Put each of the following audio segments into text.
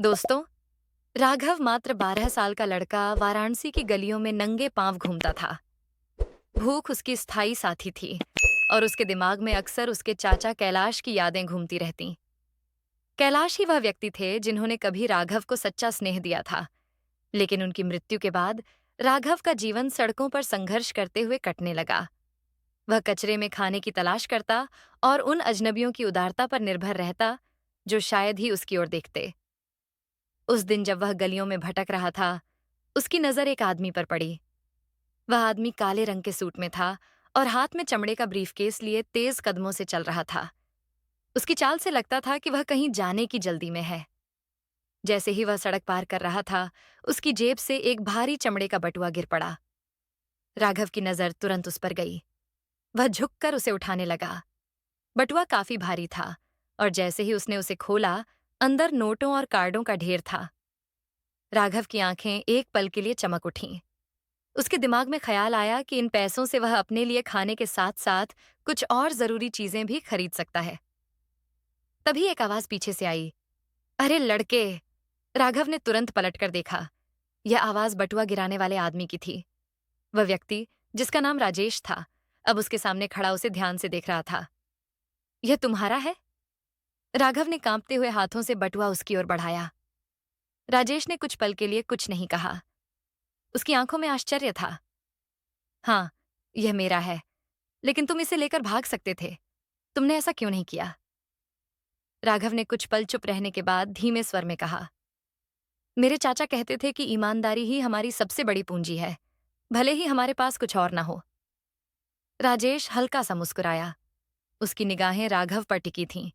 दोस्तों, राघव मात्र 12 साल का लड़का वाराणसी की गलियों में नंगे पांव घूमता था। भूख उसकी स्थायी साथी थी और उसके दिमाग में अक्सर उसके चाचा कैलाश की यादें घूमती रहतीं। कैलाश ही वह व्यक्ति थे जिन्होंने कभी राघव को सच्चा स्नेह दिया था, लेकिन उनकी मृत्यु के बाद राघव का जीवन सड़कों पर संघर्ष करते हुए कटने लगा। वह कचरे में खाने की तलाश करता और उन अजनबियों की उदारता पर निर्भर रहता जो शायद ही उसकी ओर देखते। उस दिन जब वह गलियों में भटक रहा था, उसकी नजर एक आदमी पर पड़ी। वह आदमी काले रंग के सूट में था और हाथ में चमड़े का ब्रीफकेस लिए तेज कदमों से चल रहा था। उसकी चाल से लगता था कि वह कहीं जाने की जल्दी में है। जैसे ही वह सड़क पार कर रहा था, उसकी जेब से एक भारी चमड़े का बटुआ गिर पड़ा। राघव की नजर तुरंत उस पर गई। वह झुककर उसे उठाने लगा। बटुआ काफी भारी था और जैसे ही उसने उसे खोला, अंदर नोटों और कार्डों का ढेर था। राघव की आंखें एक पल के लिए चमक उठीं। उसके दिमाग में ख्याल आया कि इन पैसों से वह अपने लिए खाने के साथ साथ कुछ और जरूरी चीजें भी खरीद सकता है। तभी एक आवाज पीछे से आई, अरे लड़के! राघव ने तुरंत पलटकर देखा। यह आवाज बटुआ गिराने वाले आदमी की थी। वह व्यक्ति, जिसका नाम राजेश था, अब उसके सामने खड़ा उसे ध्यान से देख रहा था। यह तुम्हारा है? राघव ने कांपते हुए हाथों से बटुआ उसकी ओर बढ़ाया। राजेश ने कुछ पल के लिए कुछ नहीं कहा। उसकी आंखों में आश्चर्य था। हाँ, यह मेरा है, लेकिन तुम इसे लेकर भाग सकते थे। तुमने ऐसा क्यों नहीं किया? राघव ने कुछ पल चुप रहने के बाद धीमे स्वर में कहा, मेरे चाचा कहते थे कि ईमानदारी ही हमारी सबसे बड़ी पूंजी है, भले ही हमारे पास कुछ और ना हो। राजेश हल्का सा मुस्कुराया। उसकी निगाहें राघव पर टिकी थीं,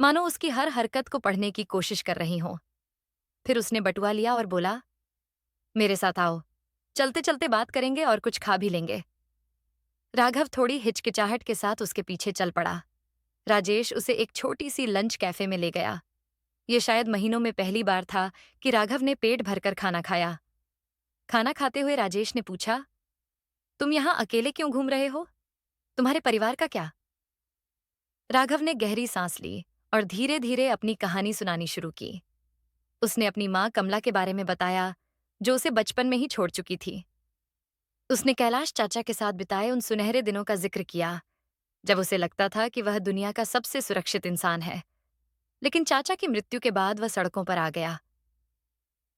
मानो उसकी हर हरकत को पढ़ने की कोशिश कर रही हों। फिर उसने बटुआ लिया और बोला, मेरे साथ आओ, चलते चलते बात करेंगे और कुछ खा भी लेंगे। राघव थोड़ी हिचकिचाहट के साथ उसके पीछे चल पड़ा। राजेश उसे एक छोटी सी लंच कैफे में ले गया। ये शायद महीनों में पहली बार था कि राघव ने पेट भरकर खाना खाया। खाना खाते हुए राजेश ने पूछा, तुम यहाँ अकेले क्यों घूम रहे हो? तुम्हारे परिवार का क्या? राघव ने गहरी सांस ली और धीरे धीरे अपनी कहानी सुनानी शुरू की। उसने अपनी माँ कमला के बारे में बताया, जो उसे बचपन में ही छोड़ चुकी थी। उसने कैलाश चाचा के साथ बिताए उन सुनहरे दिनों का जिक्र किया, जब उसे लगता था कि वह दुनिया का सबसे सुरक्षित इंसान है। लेकिन चाचा की मृत्यु के बाद वह सड़कों पर आ गया।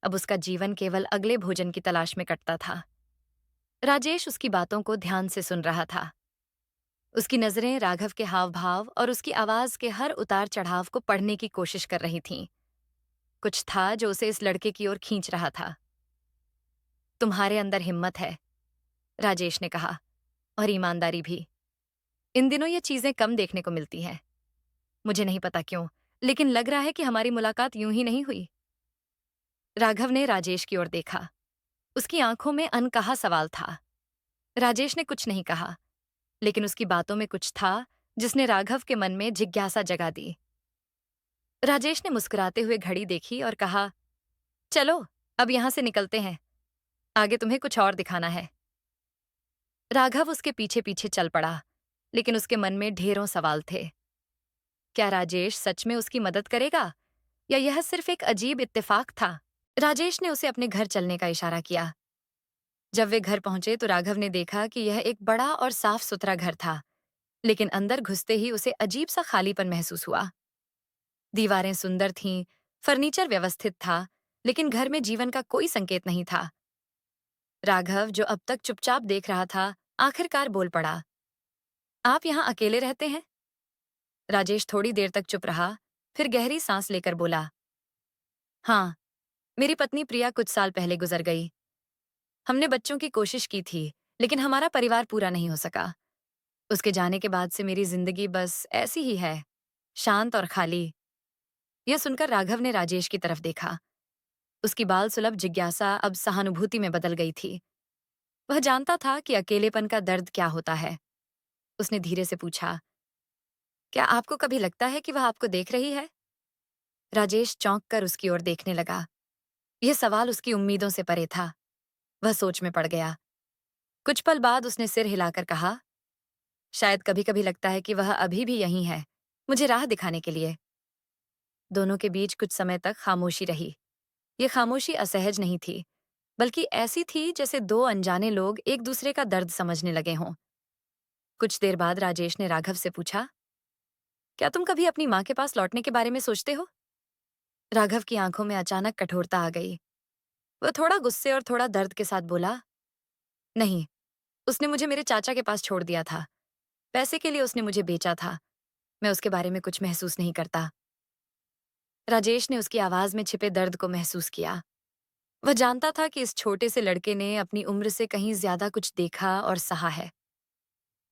अब उसका जीवन केवल अगले भोजन की तलाश में कटता था। राजेश उसकी बातों को ध्यान से सुन रहा था। उसकी नजरें राघव के हाव भाव और उसकी आवाज के हर उतार चढ़ाव को पढ़ने की कोशिश कर रही थीं। कुछ था जो उसे इस लड़के की ओर खींच रहा था। तुम्हारे अंदर हिम्मत है, राजेश ने कहा, और ईमानदारी भी। इन दिनों ये चीजें कम देखने को मिलती हैं। मुझे नहीं पता क्यों, लेकिन लग रहा है कि हमारी मुलाकात यूं ही नहीं हुई। राघव ने राजेश की ओर देखा। उसकी आंखों में अनकहा सवाल था। राजेश ने कुछ नहीं कहा, लेकिन उसकी बातों में कुछ था जिसने राघव के मन में जिज्ञासा जगा दी। राजेश ने मुस्कुराते हुए घड़ी देखी और कहा, चलो, अब यहां से निकलते हैं। आगे तुम्हें कुछ और दिखाना है। राघव उसके पीछे पीछे चल पड़ा, लेकिन उसके मन में ढेरों सवाल थे। क्या राजेश सच में उसकी मदद करेगा, या यह सिर्फ एक अजीब इत्तेफाक था? राजेश ने उसे अपने घर चलने का इशारा किया। जब वे घर पहुंचे तो राघव ने देखा कि यह एक बड़ा और साफ सुथरा घर था, लेकिन अंदर घुसते ही उसे अजीब सा खालीपन महसूस हुआ। दीवारें सुंदर थीं, फर्नीचर व्यवस्थित था, लेकिन घर में जीवन का कोई संकेत नहीं था। राघव, जो अब तक चुपचाप देख रहा था, आखिरकार बोल पड़ा, आप यहाँ अकेले रहते हैं? राजेश थोड़ी देर तक चुप रहा, फिर गहरी सांस लेकर बोला, हाँ, मेरी पत्नी प्रिया कुछ साल पहले गुजर गई। हमने बच्चों की कोशिश की थी, लेकिन हमारा परिवार पूरा नहीं हो सका। उसके जाने के बाद से मेरी जिंदगी बस ऐसी ही है, शांत और खाली। यह सुनकर राघव ने राजेश की तरफ देखा। उसकी बाल सुलभ जिज्ञासा अब सहानुभूति में बदल गई थी। वह जानता था कि अकेलेपन का दर्द क्या होता है। उसने धीरे से पूछा, क्या आपको कभी लगता है कि वह आपको देख रही है? राजेश चौंक कर उसकी ओर देखने लगा। यह सवाल उसकी उम्मीदों से परे था। वह सोच में पड़ गया। कुछ पल बाद उसने सिर हिलाकर कहा, शायद कभी कभी लगता है कि वह अभी भी यहीं है, मुझे राह दिखाने के लिए। दोनों के बीच कुछ समय तक खामोशी रही। ये खामोशी असहज नहीं थी, बल्कि ऐसी थी जैसे दो अनजाने लोग एक दूसरे का दर्द समझने लगे हों। कुछ देर बाद राजेश ने राघव से पूछा, क्या तुम कभी अपनी माँ के पास लौटने के बारे में सोचते हो? राघव की आंखों में अचानक कठोरता आ गई। वह थोड़ा गुस्से और थोड़ा दर्द के साथ बोला, नहीं, उसने मुझे मेरे चाचा के पास छोड़ दिया था। पैसे के लिए उसने मुझे बेचा था। मैं उसके बारे में कुछ महसूस नहीं करता। राजेश ने उसकी आवाज में छिपे दर्द को महसूस किया। वह जानता था कि इस छोटे से लड़के ने अपनी उम्र से कहीं ज्यादा कुछ देखा और सहा है।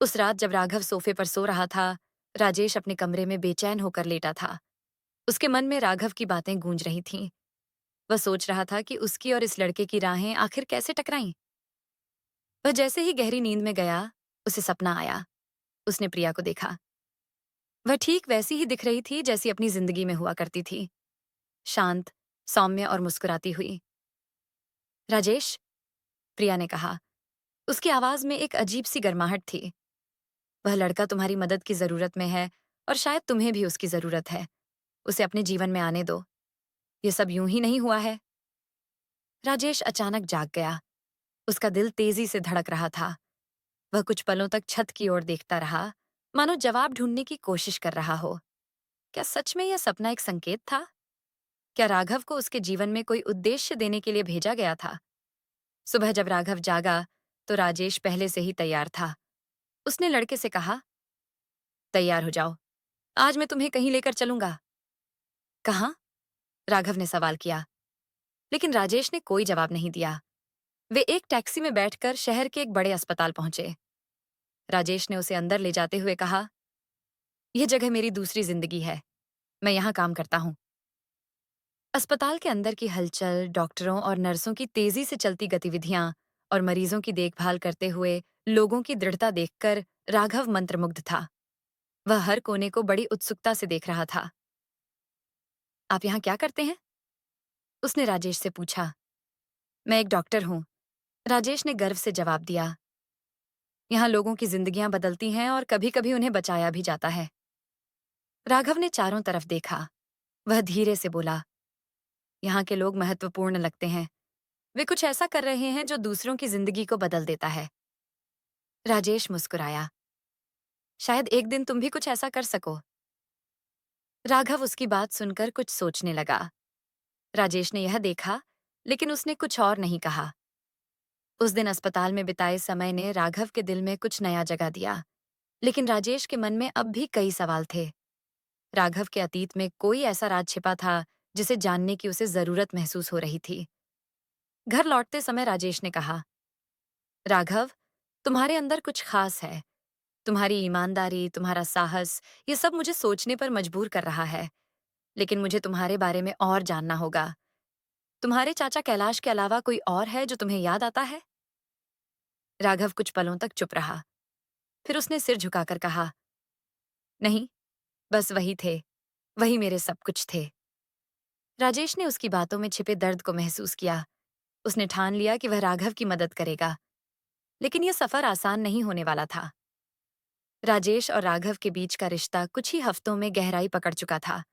उस रात जब राघव सोफे पर सो रहा था, राजेश अपने कमरे में बेचैन होकर लेटा था। उसके मन में राघव की बातें गूंज रही थीं। वह सोच रहा था कि उसकी और इस लड़के की राहें आखिर कैसे टकराईं। वह जैसे ही गहरी नींद में गया, उसे सपना आया। उसने प्रिया को देखा। वह ठीक वैसी ही दिख रही थी जैसी अपनी जिंदगी में हुआ करती थी, शांत, सौम्य और मुस्कुराती हुई। राजेश, प्रिया ने कहा। उसकी आवाज में एक अजीब सी गर्माहट थी। वह लड़का तुम्हारी मदद की जरूरत में है और शायद तुम्हें भी उसकी जरूरत है। उसे अपने जीवन में आने दो। ये सब यूं ही नहीं हुआ है। राजेश अचानक जाग गया। उसका दिल तेजी से धड़क रहा था। वह कुछ पलों तक छत की ओर देखता रहा, मानो जवाब ढूंढने की कोशिश कर रहा हो। क्या सच में यह सपना एक संकेत था? क्या राघव को उसके जीवन में कोई उद्देश्य देने के लिए भेजा गया था? सुबह जब राघव जागा, तो राजेश पहले से ही तैयार था। उसने लड़के से कहा, तैयार हो जाओ, आज मैं तुम्हें कहीं लेकर चलूंगा। कहाँ? राघव ने सवाल किया। लेकिन राजेश ने कोई जवाब नहीं दिया। वे एक टैक्सी में बैठकर शहर के एक बड़े अस्पताल पहुंचे। राजेश ने उसे अंदर ले जाते हुए कहा, यह जगह मेरी दूसरी जिंदगी है। मैं यहाँ काम करता हूँ। अस्पताल के अंदर की हलचल, डॉक्टरों और नर्सों की तेजी से चलती गतिविधियां और मरीजों की देखभाल करते हुए लोगों की दृढ़ता देखकर राघव मंत्रमुग्ध था। वह हर कोने को बड़ी उत्सुकता से देख रहा था। आप यहाँ क्या करते हैं? उसने राजेश से पूछा। मैं एक डॉक्टर हूँ, राजेश ने गर्व से जवाब दिया। यहाँ लोगों की जिंदगियां बदलती हैं और कभी-कभी उन्हें बचाया भी जाता है। राघव ने चारों तरफ देखा। वह धीरे से बोला, यहाँ के लोग महत्वपूर्ण लगते हैं। वे कुछ ऐसा कर रहे हैं जो दूसरों की जिंदगी को बदल देता है। राजेश मुस्कुराया। शायद एक दिन तुम भी कुछ ऐसा कर सको। राघव उसकी बात सुनकर कुछ सोचने लगा। राजेश ने यह देखा, लेकिन उसने कुछ और नहीं कहा। उस दिन अस्पताल में बिताए समय ने राघव के दिल में कुछ नया जगह दिया, लेकिन राजेश के मन में अब भी कई सवाल थे। राघव के अतीत में कोई ऐसा राज छिपा था जिसे जानने की उसे जरूरत महसूस हो रही थी। घर लौटते समय राजेश ने कहा, राघव, तुम्हारे अंदर कुछ खास है। तुम्हारी ईमानदारी, तुम्हारा साहस, ये सब मुझे सोचने पर मजबूर कर रहा है। लेकिन मुझे तुम्हारे बारे में और जानना होगा। तुम्हारे चाचा कैलाश के अलावा कोई और है जो तुम्हें याद आता है? राघव कुछ पलों तक चुप रहा। फिर उसने सिर झुकाकर कहा, नहीं, बस वही थे। वही मेरे सब कुछ थे। राजेश ने उसकी बातों में छिपे दर्द को महसूस किया। उसने ठान लिया कि वह राघव की मदद करेगा। लेकिन यह सफर आसान नहीं होने वाला था। राजेश और राघव के बीच का रिश्ता कुछ ही हफ्तों में गहराई पकड़ चुका था।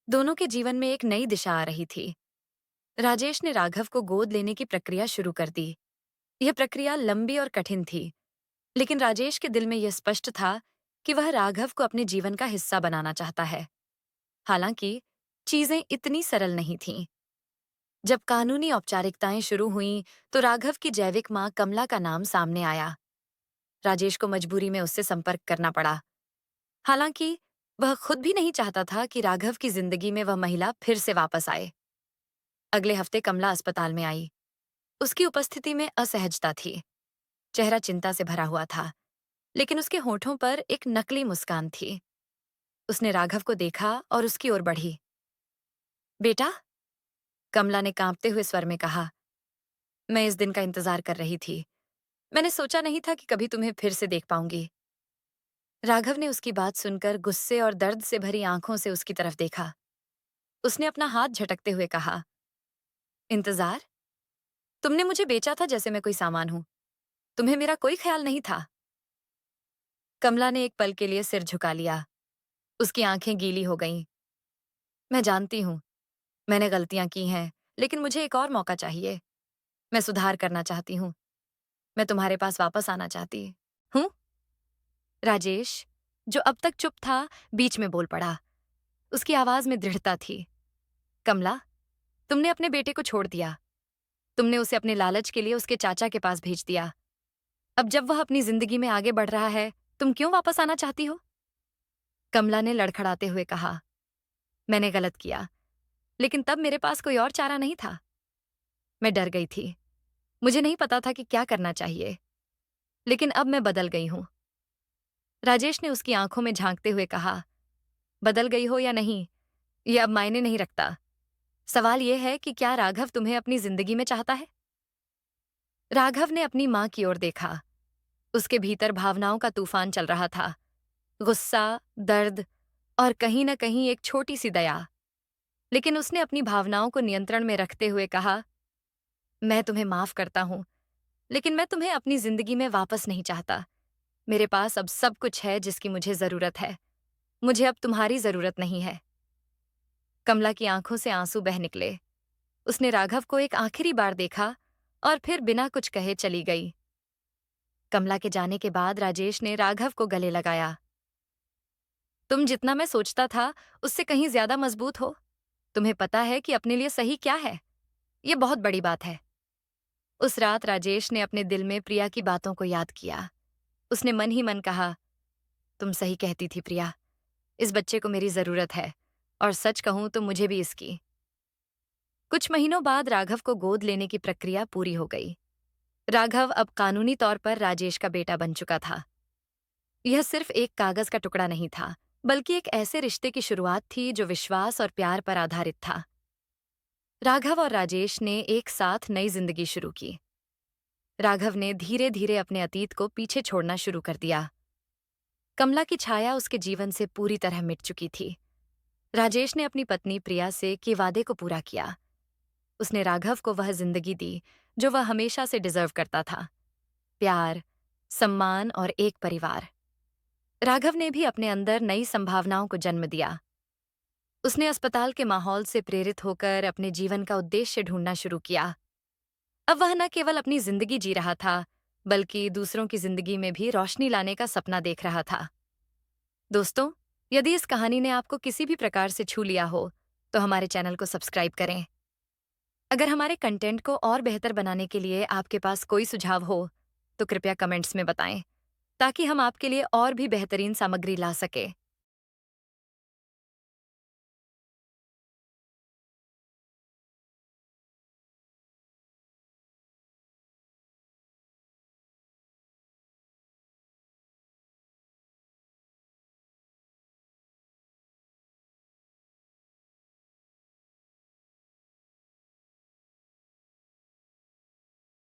दोनों के जीवन में एक नई दिशा आ रही थी। राजेश ने राघव को गोद लेने की प्रक्रिया शुरू कर दी। यह प्रक्रिया लंबी और कठिन थी, लेकिन राजेश के दिल में यह स्पष्ट था कि वह राघव को अपने जीवन का हिस्सा बनाना चाहता है। हालांकि चीजें इतनी सरल नहीं थीं। जब कानूनी औपचारिकताएं शुरू हुईं, तो राघव की जैविक मां कमला का नाम सामने आया। राजेश को मजबूरी में उससे संपर्क करना पड़ा। हालांकि वह खुद भी नहीं चाहता था कि राघव की जिंदगी में वह महिला फिर से वापस आए। अगले हफ्ते कमला अस्पताल में आई। उसकी उपस्थिति में असहजता थी। चेहरा चिंता से भरा हुआ था, लेकिन उसके होठों पर एक नकली मुस्कान थी। उसने राघव को देखा और उसकी ओर बढ़ी। बेटा, कमला ने कांपते हुए स्वर में कहा, मैं इस दिन का इंतजार कर रही थी। मैंने सोचा नहीं था कि कभी तुम्हें फिर से देख पाऊंगी। राघव ने उसकी बात सुनकर गुस्से और दर्द से भरी आंखों से उसकी तरफ देखा। उसने अपना हाथ झटकते हुए कहा, इंतजार? तुमने मुझे बेचा था जैसे मैं कोई सामान हूं। तुम्हें मेरा कोई ख्याल नहीं था। कमला ने एक पल के लिए सिर झुका लिया। उसकी आंखें गीली हो गईं। मैं जानती हूँ, मैंने गलतियाँ की हैं, लेकिन मुझे एक और मौका चाहिए। मैं सुधार करना चाहती हूँ। मैं तुम्हारे पास वापस आना चाहती हूँ। राजेश, जो अब तक चुप था, बीच में बोल पड़ा। उसकी आवाज में दृढ़ता थी। कमला, तुमने अपने बेटे को छोड़ दिया। तुमने उसे अपने लालच के लिए उसके चाचा के पास भेज दिया। अब जब वह अपनी जिंदगी में आगे बढ़ रहा है, तुम क्यों वापस आना चाहती हो? कमला ने लड़खड़ाते हुए कहा, मैंने गलत किया, लेकिन तब मेरे पास कोई और चारा नहीं था। मैं डर गई थी। मुझे नहीं पता था कि क्या करना चाहिए, लेकिन अब मैं बदल गई हूं। राजेश ने उसकी आंखों में झांकते हुए कहा, बदल गई हो या नहीं, यह अब मायने नहीं रखता। सवाल यह है कि क्या राघव तुम्हें अपनी जिंदगी में चाहता है? राघव ने अपनी मां की ओर देखा। उसके भीतर भावनाओं का तूफान चल रहा था। गुस्सा, दर्द और कहीं न कहीं एक छोटी सी दया। लेकिन उसने अपनी भावनाओं को नियंत्रण में रखते हुए कहा, मैं तुम्हें माफ करता हूं, लेकिन मैं तुम्हें अपनी जिंदगी में वापस नहीं चाहता। मेरे पास अब सब कुछ है जिसकी मुझे जरूरत है। मुझे अब तुम्हारी जरूरत नहीं है। कमला की आंखों से आंसू बह निकले। उसने राघव को एक आखिरी बार देखा और फिर बिना कुछ कहे चली गई। कमला के जाने के बाद राजेश ने राघव को गले लगाया। तुम जितना मैं सोचता था, उससे कहीं ज्यादा मजबूत हो। तुम्हें पता है कि अपने लिए सही क्या है। ये बहुत बड़ी बात है। उस रात राजेश ने अपने दिल में प्रिया की बातों को याद किया। उसने मन ही मन कहा, तुम सही कहती थी प्रिया। इस बच्चे को मेरी जरूरत है, और सच कहूं तो मुझे भी इसकी। कुछ महीनों बाद राघव को गोद लेने की प्रक्रिया पूरी हो गई। राघव अब कानूनी तौर पर राजेश का बेटा बन चुका था। यह सिर्फ एक कागज का टुकड़ा नहीं था, बल्कि एक ऐसे रिश्ते की शुरुआत थी जो विश्वास और प्यार पर आधारित था। राघव और राजेश ने एक साथ नई जिंदगी शुरू की। राघव ने धीरे धीरे अपने अतीत को पीछे छोड़ना शुरू कर दिया। कमला की छाया उसके जीवन से पूरी तरह मिट चुकी थी। राजेश ने अपनी पत्नी प्रिया से के वादे को पूरा किया। उसने राघव को वह जिंदगी दी जो वह हमेशा से डिजर्व करता था, प्यार, सम्मान और एक परिवार। राघव ने भी अपने अंदर नई संभावनाओं को जन्म दिया। उसने अस्पताल के माहौल से प्रेरित होकर अपने जीवन का उद्देश्य ढूंढना शुरू किया। अब वह न केवल अपनी जिंदगी जी रहा था, बल्कि दूसरों की जिंदगी में भी रोशनी लाने का सपना देख रहा था। दोस्तों, यदि इस कहानी ने आपको किसी भी प्रकार से छू लिया हो, तो हमारे चैनल को सब्सक्राइब करें। अगर हमारे कंटेंट को और बेहतर बनाने के लिए आपके पास कोई सुझाव हो, तो कृपया कमेंट्स में बताएं, ताकि हम आपके लिए और भी बेहतरीन सामग्री ला सकें।